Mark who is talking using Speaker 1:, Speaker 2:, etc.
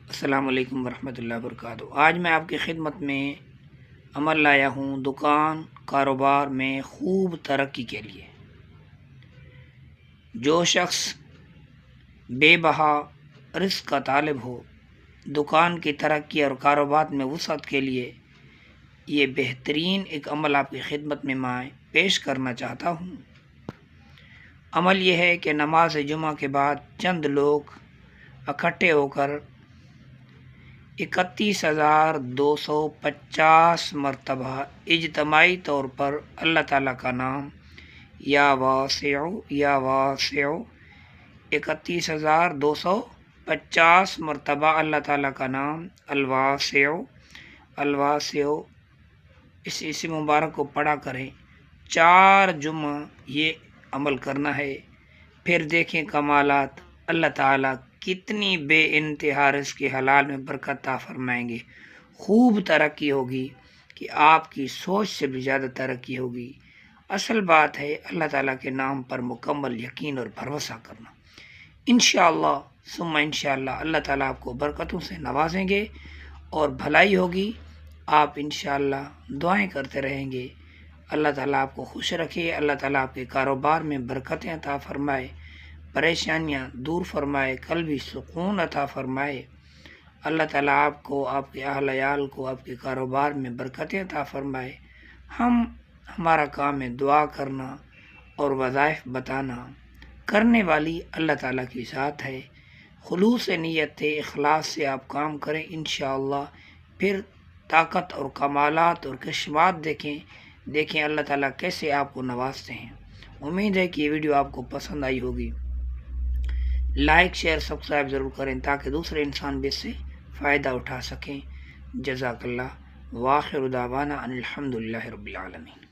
Speaker 1: السلام علیکم ورحمۃ اللہ وبرکاتہ۔ آج میں آپ کی خدمت میں عمل لایا ہوں دکان کاروبار میں خوب ترقی کے لیے۔ جو شخص بے بہا رزق کا طالب ہو، دکان کی ترقی اور کاروبار میں وسعت کے لیے یہ بہترین ایک عمل آپ کی خدمت میں میں پیش کرنا چاہتا ہوں۔ عمل یہ ہے کہ نماز جمعہ کے بعد چند لوگ اکٹھے ہو کر 31,250 مرتبہ اجتماعی طور پر اللہ تعالیٰ کا نام یا واسع یا واسع 31,250 مرتبہ اللہ تعالیٰ کا نام الواسع الواسع اس مبارک کو پڑھا کریں۔ 4 جمعہ یہ عمل کرنا ہے، پھر دیکھیں کمالات اللہ تعالیٰ کتنی بے انتہا رزق کے حلال میں برکت عطا فرمائیں گے۔ خوب ترقی ہوگی کہ آپ کی سوچ سے بھی زیادہ ترقی ہوگی۔ اصل بات ہے اللہ تعالیٰ کے نام پر مکمل یقین اور بھروسہ کرنا۔ انشاءاللہ ثم انشاءاللہ اللہ تعالیٰ آپ کو برکتوں سے نوازیں گے اور بھلائی ہوگی۔ آپ انشاءاللہ دعائیں کرتے رہیں گے۔ اللہ تعالیٰ آپ کو خوش رکھے، اللہ تعالیٰ آپ کے کاروبار میں برکتیں عطا فرمائے، پریشانیاں دور فرمائے، قلبی سکون عطا فرمائے۔ اللہ تعالیٰ آپ کو، آپ کے اہل عیال کو، آپ کے کاروبار میں برکتیں عطا فرمائے۔ ہمارا کام ہے دعا کرنا اور وظائف بتانا، کرنے والی اللہ تعالیٰ کی ذات ہے۔ خلوص نیت ہے، اخلاص سے آپ کام کریں انشاءاللہ، پھر طاقت اور کمالات اور کشمات دیکھیں اللہ تعالیٰ کیسے آپ کو نوازتے ہیں۔ امید ہے کہ یہ ویڈیو آپ کو پسند آئی ہوگی۔ لائک شیئر سبسکرائب ضرور کریں تاکہ دوسرے انسان بھی اس سے فائدہ اٹھا سکیں۔ جزاک اللہ، وآخر دعوانا ان الحمد للہ رب العالمین۔